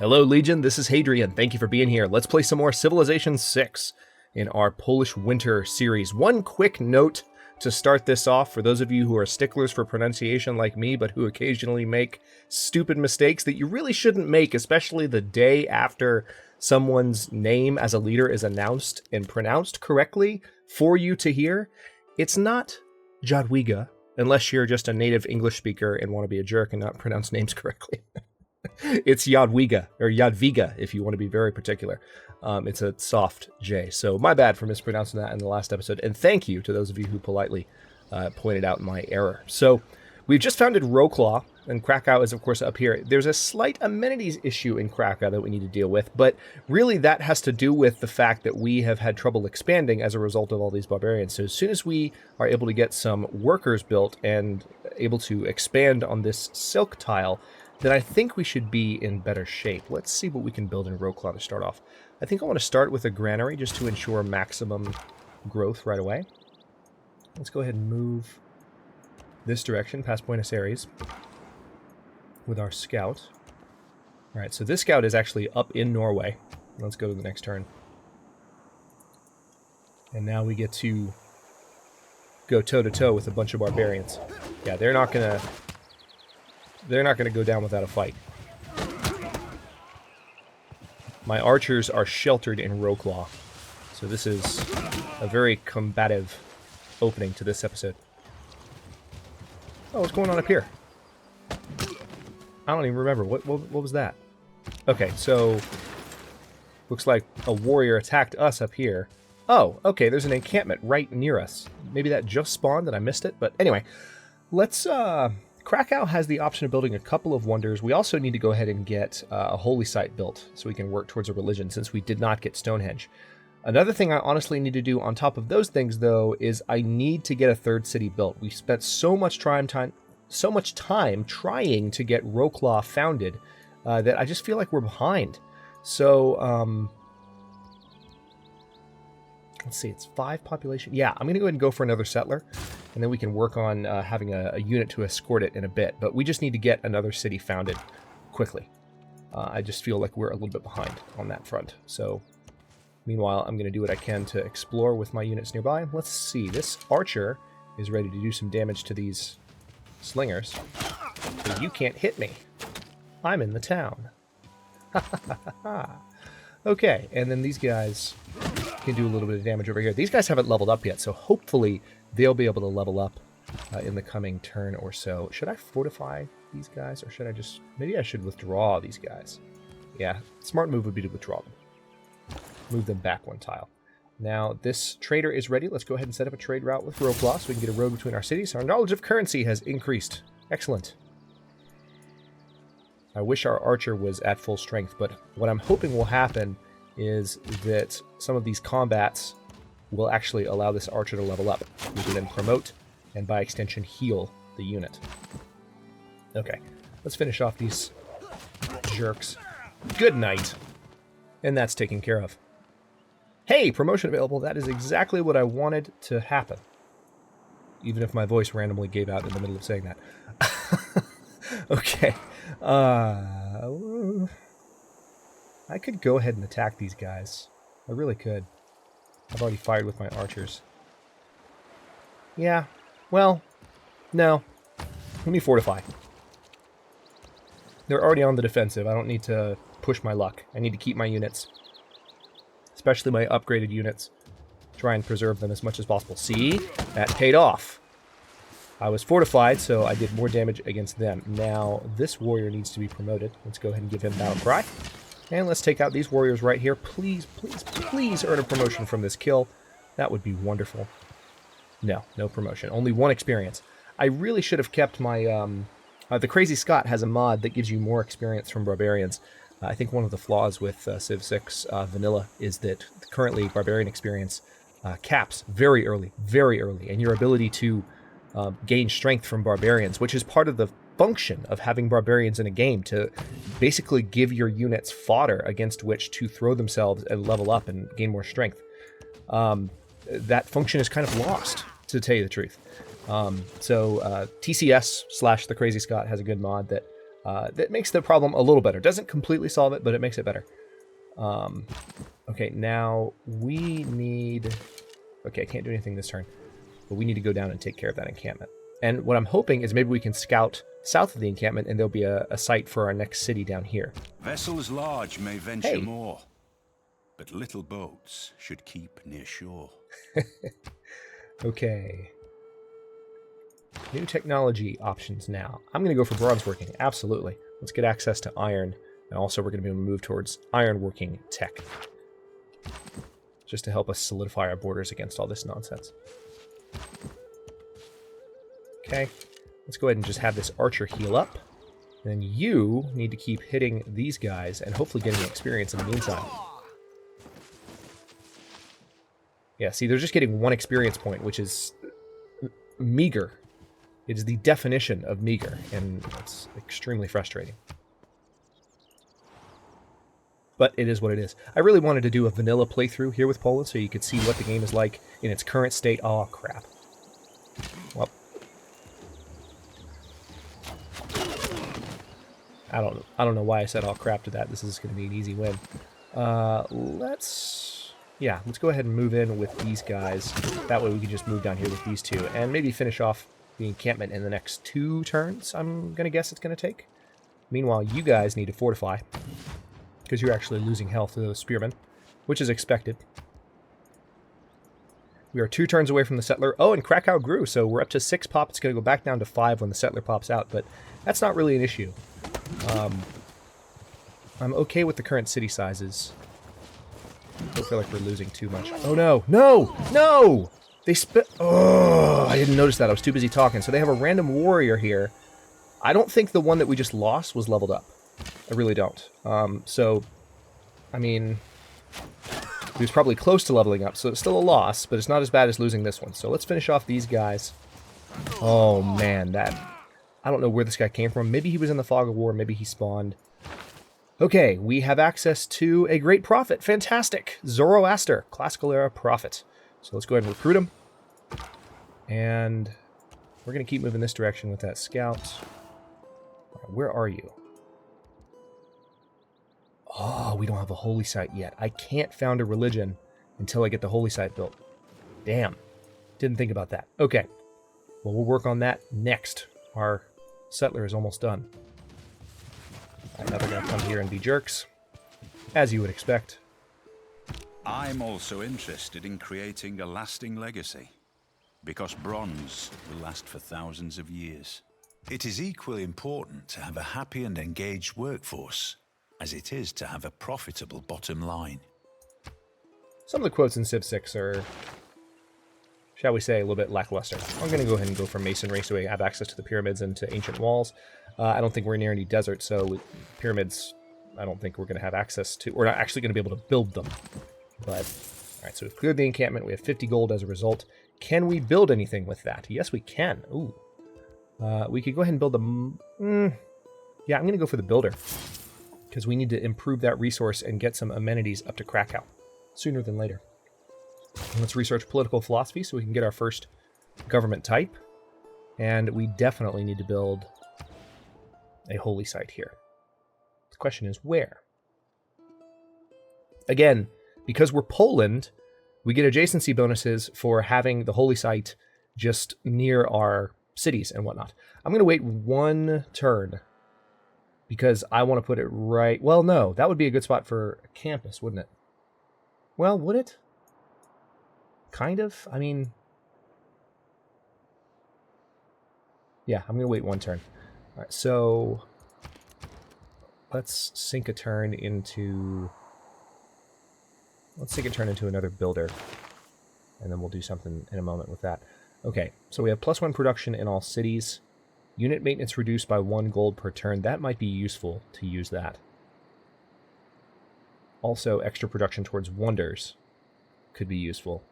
Hello, Legion. This is Hadrian. Thank you for being here. Let's play some more Civilization VI in our Polish Winter series. One quick note to start this off for those of you who are sticklers for pronunciation like me, but who occasionally make stupid mistakes that you really shouldn't make, especially the day after someone's name as a leader is announced and pronounced correctly for you to hear. It's not Jadwiga, unless you're just a native English speaker and want to be a jerk and not pronounce names correctly. It's Jadwiga, or Jadwiga, if you want to be very particular. It's a soft J. So my bad for mispronouncing that in the last episode. And thank you to those of you who politely pointed out my error. So we've just founded Wrocław, and Krakow is, of course, up here. There's a slight amenities issue in Krakow that we need to deal with, but really that has to do with the fact that we have had trouble expanding as a result of all these barbarians. So as soon as we are able to get some workers built and able to expand on this silk tile, then I think we should be in better shape. Let's see what we can build in Wrocław to start off. I think I want to start with a granary just to ensure maximum growth right away. Let's go ahead and move this direction past Buenos Aires with our scout. All right, so this scout is actually up in Norway. Let's go to the next turn. And now we get to go toe-to-toe with a bunch of barbarians. Yeah, they're not going to go down without a fight. My archers are sheltered in Wrocław, so this is a very combative opening to this episode. Oh, what's going on up here? I don't even remember. What was that? Okay, so looks like a warrior attacked us up here. Oh, okay, there's an encampment right near us. Maybe that just spawned and I missed it, but anyway, let's Krakow has the option of building a couple of wonders. We also need to go ahead and get a holy site built so we can work towards a religion, since we did not get Stonehenge. Another thing I honestly need to do on top of those things, though, is I need to get a third city built. We spent so much time trying to get Wrocław founded that I just feel like we're behind. So, let's see, it's 5 population. Yeah, I'm going to go ahead and go for another settler, and then we can work on having a unit to escort it in a bit. But we just need to get another city founded quickly. I just feel like we're a little bit behind on that front. So, meanwhile, I'm going to do what I can to explore with my units nearby. Let's see, this archer is ready to do some damage to these slingers. But you can't hit me. I'm in the town. Okay, and then these guys can do a little bit of damage over here. These guys haven't leveled up yet, so hopefully they'll be able to level up in the coming turn or so. Should I fortify these guys, or should I just... Maybe I should withdraw these guys. Yeah, smart move would be to withdraw them. Move them back 1 tile. Now, this trader is ready. Let's go ahead and set up a trade route with Wrocław so we can get a road between our cities. Our knowledge of currency has increased. Excellent. I wish our archer was at full strength, but what I'm hoping will happen is that some of these combats will actually allow this archer to level up. We can then promote, and by extension heal the unit. Okay, let's finish off these jerks. Good night. And that's taken care of. Hey, promotion available. That is exactly what I wanted to happen. Even if my voice randomly gave out in the middle of saying that. Okay. I could go ahead and attack these guys. I really could. I've already fired with my archers. Yeah. Well, no. Let me fortify. They're already on the defensive. I don't need to push my luck. I need to keep my units. Especially my upgraded units. Try and preserve them as much as possible. See? That paid off. I was fortified, so I did more damage against them. Now, this warrior needs to be promoted. Let's go ahead and give him battle cry. And let's take out these warriors right here. Please, please, please earn a promotion from this kill. That would be wonderful. No, no promotion. Only 1 experience. I really should have kept my... the Crazy Scott has a mod that gives you more experience from barbarians. I think one of the flaws with Civ VI vanilla is that currently barbarian experience caps very early, and your ability to gain strength from barbarians, which is part of the function of having barbarians in a game, to basically give your units fodder against which to throw themselves and level up and gain more strength. That function is kind of lost, to tell you the truth. So TCS / the Crazy Scott has a good mod that That makes the problem a little better. Doesn't completely solve it, but it makes it better. Okay, now we need... Okay, I can't do anything this turn, but we need to go down and take care of that encampment. And what I'm hoping is maybe we can scout south of the encampment, and there'll be a site for our next city down here. Vessels large may venture more, but little boats should keep near shore. Okay. New technology options now. I'm going to go for bronze working, absolutely. Let's get access to iron, and also we're going to be able to move towards iron working tech. Just to help us solidify our borders against all this nonsense. Okay, let's go ahead and just have this archer heal up. And then you need to keep hitting these guys and hopefully getting experience in the meantime. Yeah, see, they're just getting 1 experience point, which is meager. It is the definition of meager, and it's extremely frustrating. But it is what it is. I really wanted to do a vanilla playthrough here with Poland so you could see what the game is like in its current state. Oh, crap. Well, I don't know why I said "oh crap" to that. This is going to be an easy win. Let's go ahead and move in with these guys. That way we can just move down here with these two and maybe finish off the encampment in the next 2 turns. I'm going to guess it's going to take. Meanwhile, you guys need to fortify because you're actually losing health to those spearmen, which is expected. We are 2 turns away from the settler. Oh, and Krakow grew, so we're up to 6 pop. It's going to go back down to 5 when the settler pops out, but that's not really an issue. I'm okay with the current city sizes. I don't feel like we're losing too much. Oh no! No! No! They spit. Oh, I didn't notice that. I was too busy talking. So they have a random warrior here. I don't think the one that we just lost was leveled up. I really don't. So, I mean, he was probably close to leveling up, so it's still a loss, but it's not as bad as losing this one. So let's finish off these guys. Oh man, that... I don't know where this guy came from. Maybe he was in the Fog of War. Maybe he spawned. Okay, we have access to a great prophet. Fantastic. Zoroaster, classical era prophet. So let's go ahead and recruit him. And we're going to keep moving this direction with that scout. Where are you? Oh, we don't have a holy site yet. I can't found a religion until I get the holy site built. Damn. Didn't think about that. Okay. Well, we'll work on that next. Our settler is almost done. Alright, now they're going to come here and be jerks, as you would expect. I'm also interested in creating a lasting legacy, because bronze will last for thousands of years. It is equally important to have a happy and engaged workforce, as it is to have a profitable bottom line. Some of the quotes in Civ 6 are, shall we say, a little bit lackluster. I'm going to go ahead and go for masonry so we have access to the pyramids and to ancient walls. I don't think we're near any desert, so pyramids, I don't think we're going to have access to. We're not actually going to be able to build them. But, alright, so we've cleared the encampment. We have 50 gold as a result. Can we build anything with that? Yes, we can. Ooh. We could go ahead and build the... Yeah, I'm going to go for the builder, because we need to improve that resource and get some amenities up to Krakow sooner than later. Let's research political philosophy so we can get our first government type. And we definitely need to build a holy site here. The question is where? Again, because we're Poland, we get adjacency bonuses for having the holy site just near our cities and whatnot. I'm going to wait 1 turn because I want to put it right... Well, no, that would be a good spot for a campus, wouldn't it? Well, would it? Kind of. I mean... Yeah, I'm going to wait 1 turn. All right, so... Let's sink a turn into... Let's sink a turn into another builder. And then we'll do something in a moment with that. Okay, so we have +1 production in all cities. Unit maintenance reduced by 1 gold per turn. That might be useful to use that. Also, extra production towards wonders could be useful.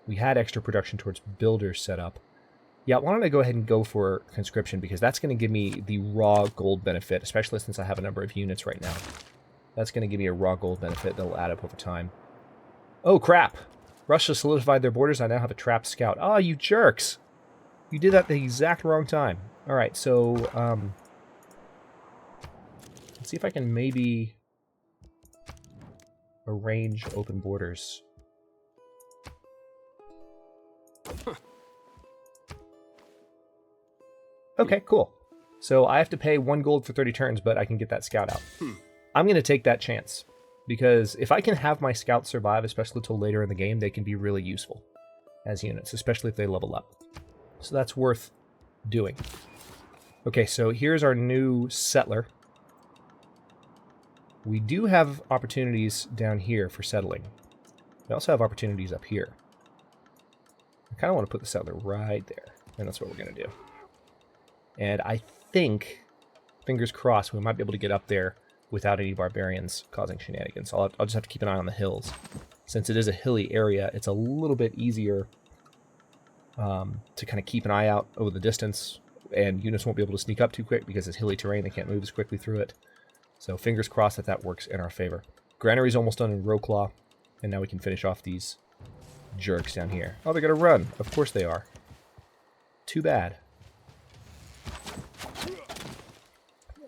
We had extra production towards builders set up. Yeah, why don't I go ahead and go for conscription, because that's going to give me the raw gold benefit, especially since I have a number of units right now. That's going to give me a raw gold benefit that will add up over time. Oh, crap! Russia solidified their borders. I now have a trapped scout. Ah, you jerks! You did that at the exact wrong time. Alright, so, Let's see if I can maybe arrange open borders. Okay, cool. So I have to pay 1 gold for 30 turns, but I can get that scout out. I'm going to take that chance, because if I can have my scouts survive, especially till later in the game, they can be really useful as units, especially if they level up. So that's worth doing. Okay, so here's our new settler. We do have opportunities down here for settling. We also have opportunities up here. I kind of want to put the settler right there, and that's what we're going to do. And I think, fingers crossed, we might be able to get up there without any barbarians causing shenanigans. So I'll just have to keep an eye on the hills. Since it is a hilly area, it's a little bit easier to kind of keep an eye out over the distance, and units won't be able to sneak up too quick because it's hilly terrain. They can't move as quickly through it. So fingers crossed that that works in our favor. Granary's almost done in Rowclaw, and now we can finish off these jerks down here. Oh, they're going to run. Of course they are. Too bad.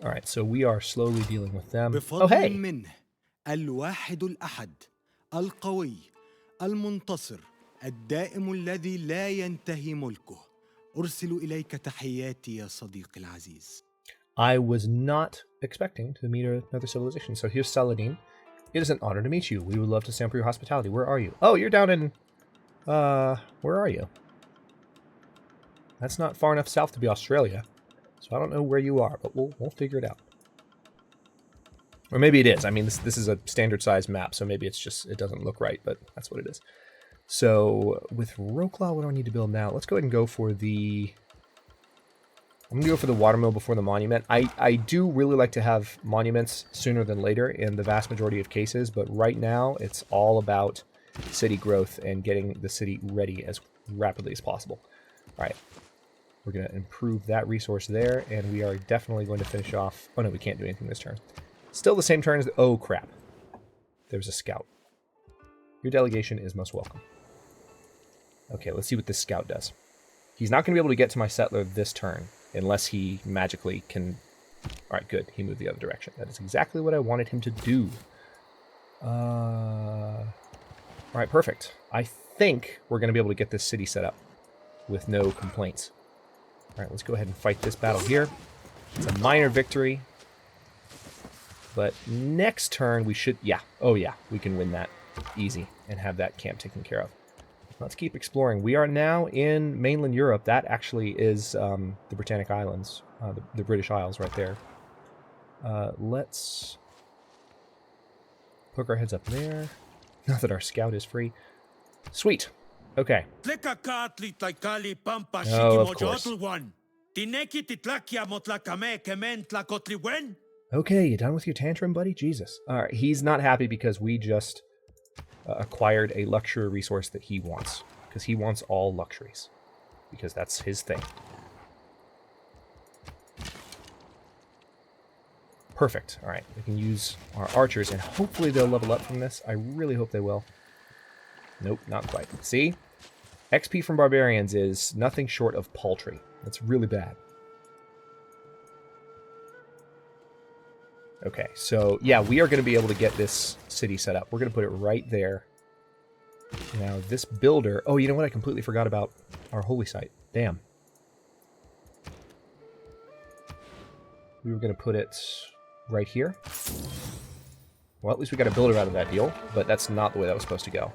Alright, so we are slowly dealing with them. Oh, hey! الواحد الأحد القوي المنتصر الدائم الذي لا ينتهي ملكه أرسل إليك تحياتي يا صديقي العزيز. I was not expecting to meet another civilization. So here's Saladin. It is an honor to meet you. We would love to sample your hospitality. Where are you? Oh, you're down in... where are you? That's not far enough south to be Australia. So I don't know where you are, but we'll figure it out. Or maybe it is. I mean, this is a standard size map, so maybe it's just, it doesn't look right, but that's what it is. So with Rowclaw, what do I need to build now? Let's go ahead and go for the... I'm going to go for the watermill before the monument. I do really like to have monuments sooner than later in the vast majority of cases, but right now it's all about city growth and getting the city ready as rapidly as possible. All right. We're going to improve that resource there, and we are definitely going to finish off... Oh, no, we can't do anything this turn. Still the same turn as... Oh, crap. There's a scout. Your delegation is most welcome. Okay, let's see what this scout does. He's not going to be able to get to my settler this turn, unless he magically can... Alright, good. He moved the other direction. That is exactly what I wanted him to do. Alright, perfect. I think we're going to be able to get this city set up with no complaints. Alright, let's go ahead and fight this battle here. It's a minor victory. But next turn we should... Yeah. Oh yeah. We can win that easy and have that camp taken care of. Let's keep exploring. We are now in mainland Europe. That actually is the Britannic Islands. The British Isles right there. Let's poke our heads up there. Now that our scout is free. Sweet. Okay. Oh, of course. Okay, you done with your tantrum, buddy? Jesus. Alright, he's not happy because we just acquired a luxury resource that he wants. Because he wants all luxuries. Because that's his thing. Perfect. Alright, we can use our archers, and hopefully they'll level up from this. I really hope they will. Nope, not quite. See? XP from barbarians is nothing short of paltry. That's really bad. Okay, so yeah, we are going to be able to get this city set up. We're going to put it right there. Now, this builder... Oh, you know what? I completely forgot about our holy site. Damn. We were going to put it right here. Well, at least we got a builder out of that deal, but that's not the way that was supposed to go.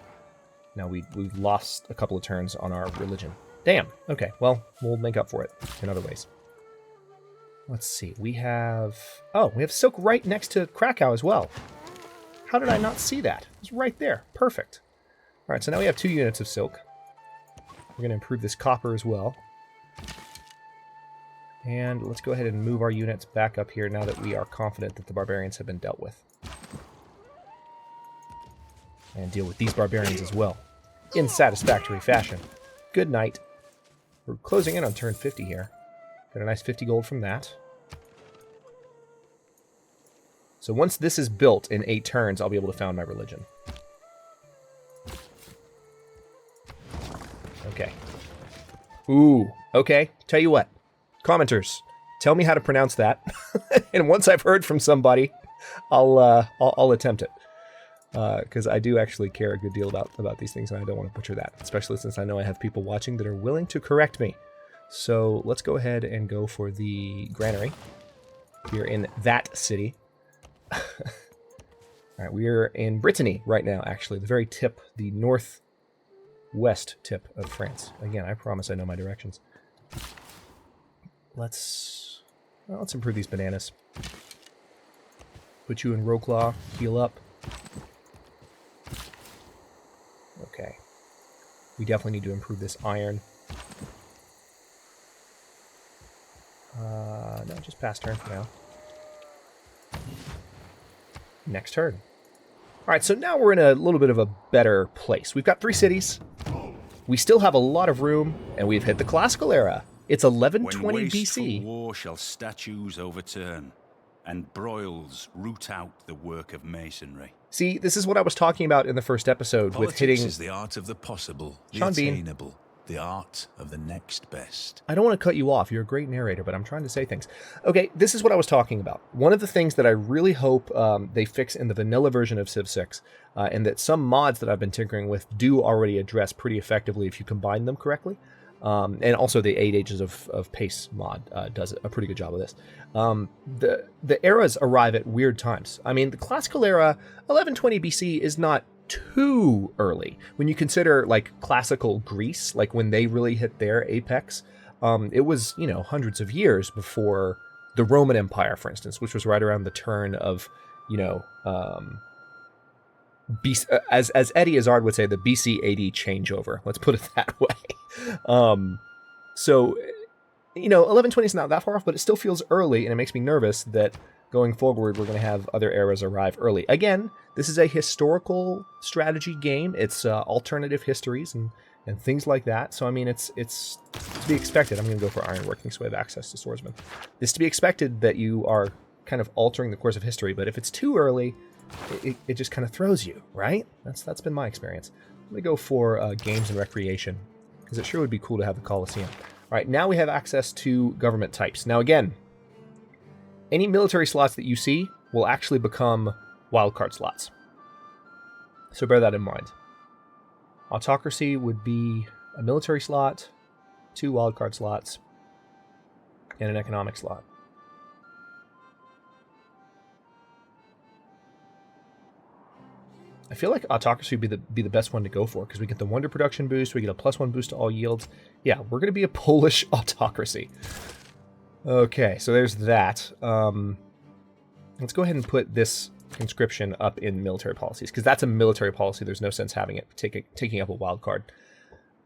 Now, we lost a couple of turns on our religion. Damn. Okay, well, we'll make up for it in other ways. Let's see. We have... Oh, we have silk right next to Krakow as well. How did I not see that? It's right there. Perfect. All right, so now we have 2 units of silk. We're going to improve this copper as well. And let's go ahead and move our units back up here now that we are confident that the barbarians have been dealt with. And deal with these barbarians as well, in satisfactory fashion. Good night. We're closing in on turn 50 here. Got a nice 50 gold from that. So once this is built in 8 turns, I'll be able to found my religion. Okay. Ooh, okay. Tell you what. Commenters, Tell me how to pronounce that. And once I've heard from somebody, I'll attempt it. Because I do actually care a good deal about these things, and I don't want to butcher that, especially since I know I have people watching that are willing to correct me. So let's go ahead and go for the granary. We're in that city. All right, we're in Brittany right now, actually, the very tip, the northwest tip of France. Again, I promise I know my directions. Let's improve these bananas. Put you in Roclaw, heal up. Okay. We definitely need to improve this iron. No, just pass turn for now. Next turn. Alright, so now we're in a little bit of a better place. We've got 3 cities. We still have a lot of room, and we've hit the classical era. It's 1120 when BC. wasteful war shall statues overturn, and broils root out the work of masonry. See, this is what I was talking about in the first episode with Politics hitting... is the art of the possible, the Sean Bean. attainable, the art of the next best. I don't want to cut you off. You're a great narrator, but I'm trying to say things. Okay, this is what I was talking about. One of the things that I really hope they fix in the vanilla version of Civ 6, and that some mods that I've been tinkering with do already address pretty effectively if you combine them correctly. And also the 8 Ages of Pace mod does a pretty good job of this. The eras arrive at weird times. I mean, the classical era, 1120 BC, is not too early. When you consider, like, classical Greece, like when they really hit their apex, it was, hundreds of years before the Roman Empire, for instance, which was right around the turn of, as Eddie Izzard would say, the BC AD changeover. Let's put it that way. So, 1120 is not that far off, but it still feels early, and it makes me nervous that going forward we're going to have other eras arrive early. Again, this is a historical strategy game. It's alternative histories and things like that. So, I mean, it's to be expected. I'm going to go for ironworking so we have access to swordsmen. It's to be expected that you are kind of altering the course of history, but if it's too early, it just kind of throws you, right? That's been my experience. I'm going to go for games and recreation, because it sure would be cool to have the Colosseum. All right, now we have access to government types. Now again, any military slots that you see will actually become wildcard slots. So bear that in mind. Autocracy would be a military slot, 2 wildcard slots, and an economic slot. I feel like autocracy would be the best one to go for, because we get the wonder production boost, we get a +1 boost to all yields. Yeah, we're going to be a Polish autocracy. Okay, so there's that. Let's go ahead and put this conscription up in military policies, because that's a military policy. There's no sense having it taking up a wild card.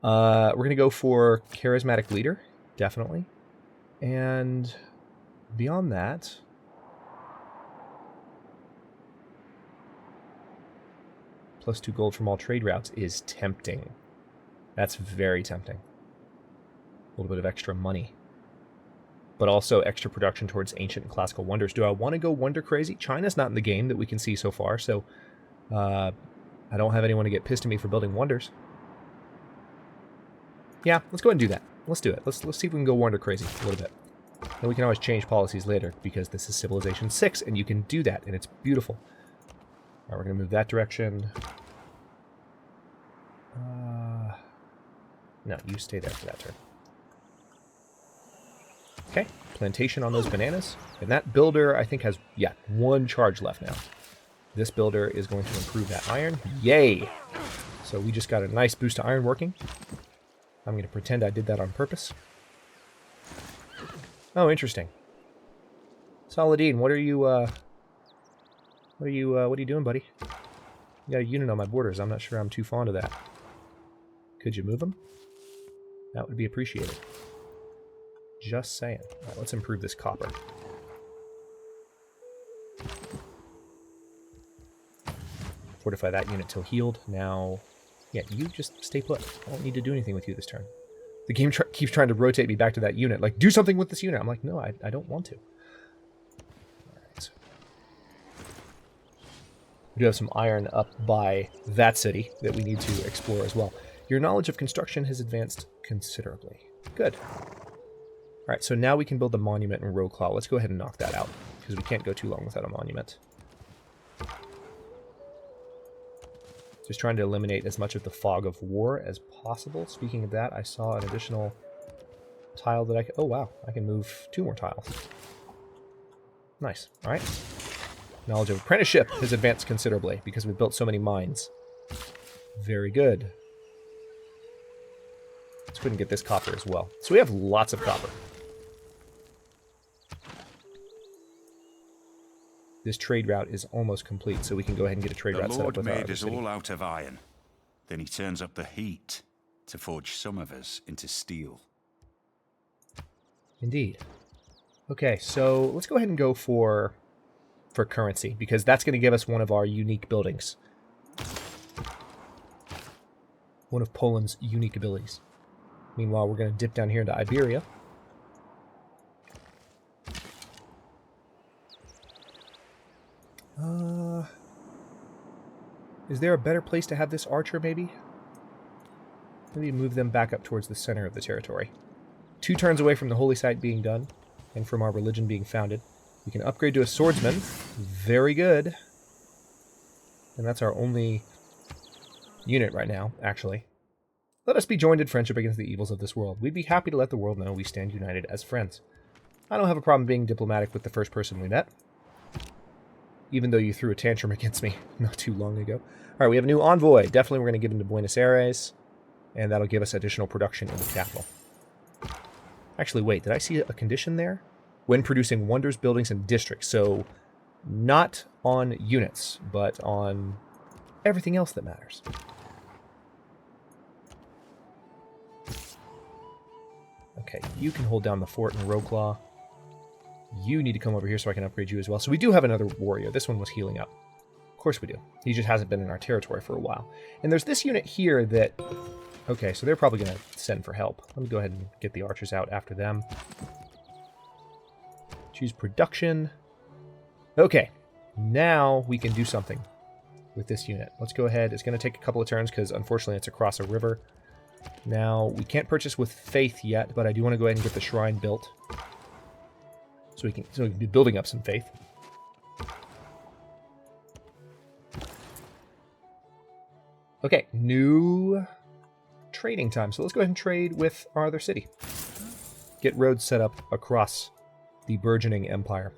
We're going to go for charismatic leader, definitely. And beyond that... +2 gold from all trade routes is tempting. That's very tempting. A little bit of extra money. But also extra production towards ancient and classical wonders. Do I want to go wonder crazy? China's not in the game that we can see so far, so I don't have anyone to get pissed at me for building wonders. Yeah, let's go ahead and do that. Let's do it. Let's see if we can go wonder crazy a little bit. And we can always change policies later, because this is Civilization 6, and you can do that, and it's beautiful. Alright, we're going to move that direction. No, you stay there for that turn. Okay, plantation on those bananas. And that builder, I think, has, 1 charge left now. This builder is going to improve that iron. Yay! So we just got a nice boost to iron working. I'm going to pretend I did that on purpose. Oh, interesting. Saladin, what are you doing, buddy? You got a unit on my borders. I'm not sure I'm too fond of that. Could you move them? That would be appreciated. Just saying. All right, let's improve this copper. Fortify that unit till healed. Now, yeah, you just stay put. I don't need to do anything with you this turn. The game keeps trying to rotate me back to that unit. Like, do something with this unit. I'm like, no, I don't want to. We do have some iron up by that city that we need to explore as well. Your knowledge of construction has advanced considerably. Good. Alright, so now we can build the monument in Rowclaw. Let's go ahead and knock that out, because we can't go too long without a monument. Just trying to eliminate as much of the fog of war as possible. Speaking of that, I saw an additional tile that I can... Oh, wow. I can move 2 more tiles. Nice. Alright. Knowledge of apprenticeship has advanced considerably because we've built so many mines. Very good. Let's go ahead and get this copper as well. So we have lots of copper. This trade route is almost complete, so we can go ahead and get a trade route set up with our other city. The Lord made us all out of iron. Then he turns up the heat to forge some of us into steel. Indeed. Okay, so let's go ahead and go for currency, because that's going to give us one of our unique buildings. One of Poland's unique abilities. Meanwhile, we're going to dip down here into Iberia. Is there a better place to have this archer, maybe? Maybe move them back up towards the center of the territory. 2 turns away from the holy site being done, and from our religion being founded. We can upgrade to a swordsman. Very good. And that's our only unit right now, actually. Let us be joined in friendship against the evils of this world. We'd be happy to let the world know we stand united as friends. I don't have a problem being diplomatic with the first person we met. Even though you threw a tantrum against me not too long ago. Alright, we have a new envoy. Definitely we're going to give him to Buenos Aires. And that'll give us additional production in the capital. Actually, wait, did I see a condition there? When producing wonders, buildings, and districts. So, not on units, but on everything else that matters. Okay, you can hold down the fort in Rowclaw. You need to come over here so I can upgrade you as well. So we do have another warrior. This one was healing up. Of course we do. He just hasn't been in our territory for a while. And there's this unit here that... Okay, so they're probably going to send for help. Let me go ahead and get the archers out after them. Choose production. Okay, now we can do something with this unit. Let's go ahead. It's going to take a couple of turns because unfortunately it's across a river. Now, we can't purchase with faith yet, but I do want to go ahead and get the shrine built. So we can be building up some faith. Okay, new trading time. So let's go ahead and trade with our other city. Get roads set up across the burgeoning empire.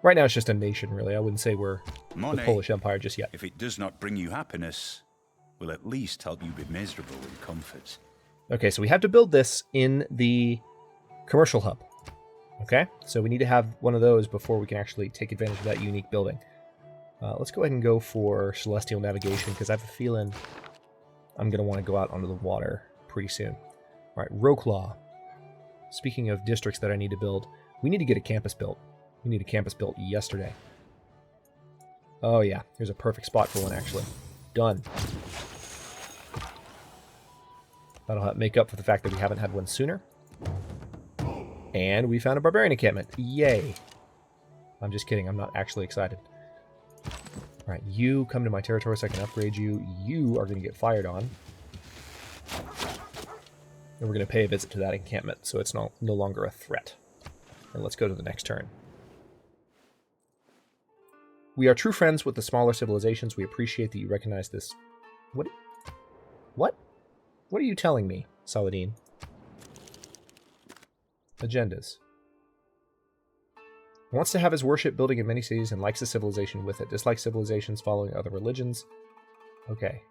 Right now it's just a nation, really. I wouldn't say we're the Polish Empire just yet. If it does not bring you happiness, will at least help you be miserable in comfort. Okay, so we have to build this in the commercial hub. Okay, so we need to have one of those before we can actually take advantage of that unique building. Let's go ahead and go for celestial navigation, because I have a feeling I'm going to want to go out onto the water pretty soon. All right, Rowclaw. Speaking of districts that I need to build, we need to get a campus built. We need a campus built yesterday. Oh yeah, here's a perfect spot for one, actually. Done. That'll make up for the fact that we haven't had one sooner. And we found a barbarian encampment. Yay. I'm just kidding. I'm not actually excited. Alright, you come to my territory so I can upgrade you. You are going to get fired on. And we're going to pay a visit to that encampment, so it's no longer a threat. And let's go to the next turn. We are true friends with the smaller civilizations. We appreciate that you recognize this. What? What? What are you telling me, Saladin? Agendas. Wants to have his worship building in many cities and likes the civilization with it. Dislikes civilizations following other religions. Okay.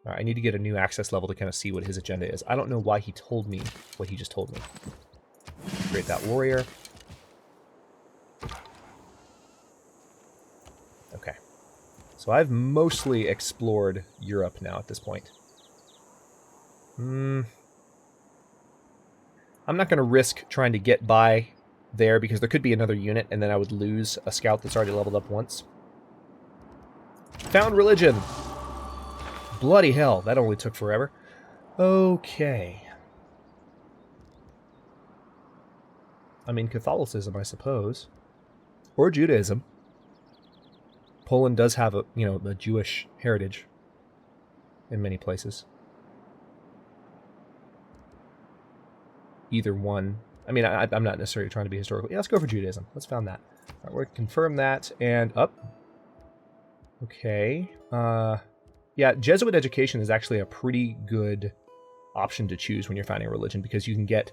Alright, I need to get a new access level to kind of see what his agenda is. I don't know why he told me what he just told me. Create that warrior. Okay. So I've mostly explored Europe now at this point. I'm not going to risk trying to get by there because there could be another unit and then I would lose a scout that's already leveled up once. Found religion! Bloody hell, that only took forever. Okay. I mean, Catholicism, I suppose. Or Judaism. Poland does have a, the Jewish heritage in many places. either one. I mean, I'm not necessarily trying to be historical. Yeah, let's go for Judaism. Let's found that. All right, we're going to confirm that, and up. Okay. Yeah, Jesuit education is actually a pretty good option to choose when you're finding a religion, because you can get,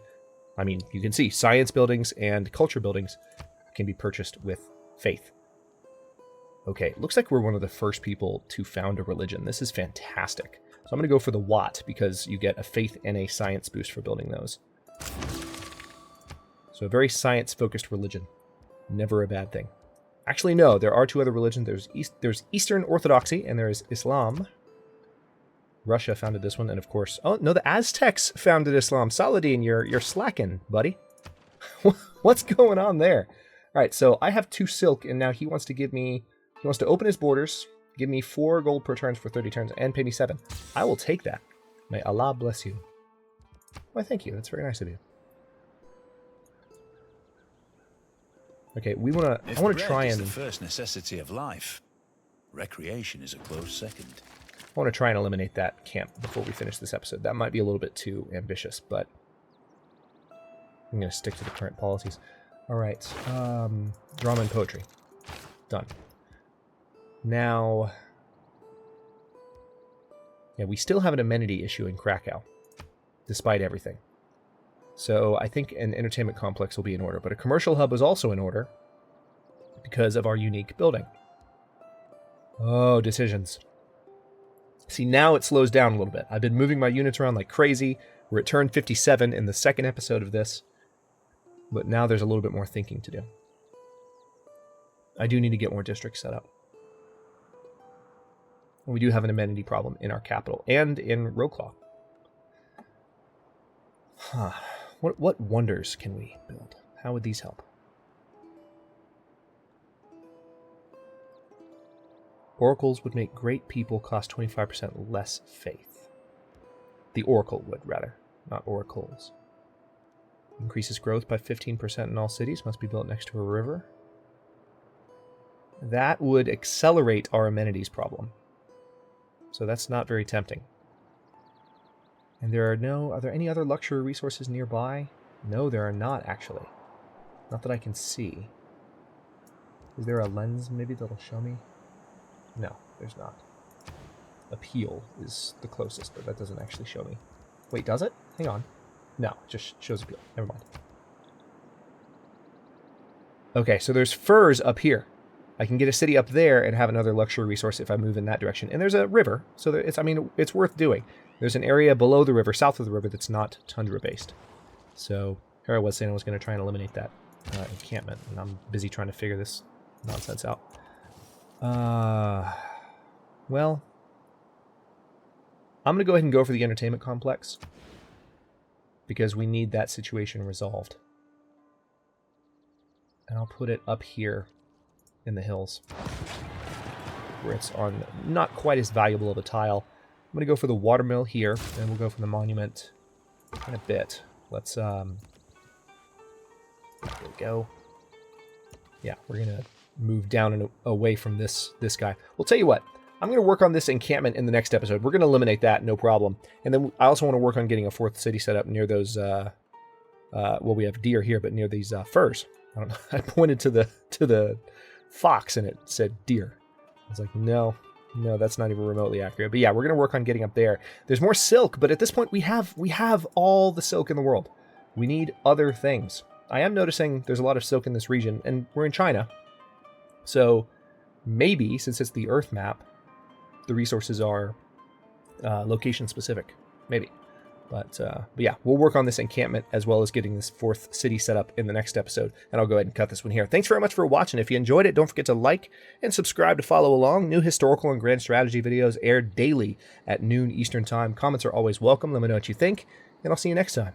I mean, you can see science buildings and culture buildings can be purchased with faith. Okay, looks like we're one of the first people to found a religion. This is fantastic. So I'm going to go for the Watt, because you get a faith and a science boost for building those. So a very science-focused religion. Never a bad thing. Actually, no, there are two other religions. There's Eastern Orthodoxy, and there's Islam. Russia founded this one, and of course... Oh, no, the Aztecs founded Islam. Saladin, you're slacking, buddy. What's going on there? All right, so I have 2 silk, and now he wants to give me... He wants to open his borders, give me 4 gold per turn for 30 turns, and pay me 7. I will take that. May Allah bless you. Why, thank you. That's very nice of you. Okay, I want to try and... the first necessity of life, recreation is a close second. I want to try and eliminate that camp before we finish this episode. That might be a little bit too ambitious, but I'm going to stick to the current policies. All right, drama and poetry. Done. Now, yeah, we still have an amenity issue in Krakow, despite everything. So I think an entertainment complex will be in order, but a commercial hub is also in order because of our unique building. Oh, decisions. See, now it slows down a little bit. I've been moving my units around like crazy. We're at turn 57 in the second episode of this, but now there's a little bit more thinking to do. I do need to get more districts set up. And we do have an amenity problem in our capital and in Roclaw. Huh. What wonders can we build? How would these help? Oracles would make great people cost 25% less faith. The oracle would, rather, not oracles. Increases growth by 15% in all cities. Must be built next to a river. That would accelerate our amenities problem. So that's not very tempting. And are there any other luxury resources nearby? No, there are not, actually. Not that I can see. Is there a lens maybe that'll show me? No, there's not. Appeal is the closest, but that doesn't actually show me. Wait, does it? Hang on. No, it just shows appeal. Never mind. Okay, so there's furs up here. I can get a city up there and have another luxury resource if I move in that direction. And there's a river, so it's worth doing. There's an area below the river, south of the river, that's not tundra-based. So here I was saying I was going to try and eliminate that encampment, and I'm busy trying to figure this nonsense out. Well, I'm going to go ahead and go for the entertainment complex, because we need that situation resolved. And I'll put it up here in the hills, where it's on not quite as valuable of a tile. I'm going to go for the watermill here, and we'll go for the monument in a bit. Let's, there we go. Yeah, we're going to move down and away from this guy. Well, tell you what, I'm going to work on this encampment in the next episode. We're going to eliminate that, no problem. And then I also want to work on getting a 4th city set up near those, well, we have deer here, but near these furs. I don't know. I pointed to the fox, and it said deer. I was like, no, that's not even remotely accurate. But yeah, we're going to work on getting up there. There's more silk, but at this point we have all the silk in the world. We need other things. I am noticing there's a lot of silk in this region, and we're in China. So maybe, since it's the Earth map, the resources are location specific. Maybe. But yeah, we'll work on this encampment as well as getting this 4th city set up in the next episode. And I'll go ahead and cut this one here. Thanks very much for watching. If you enjoyed it, don't forget to like and subscribe to follow along. New historical and grand strategy videos air daily at noon Eastern Time. Comments are always welcome. Let me know what you think, and I'll see you next time.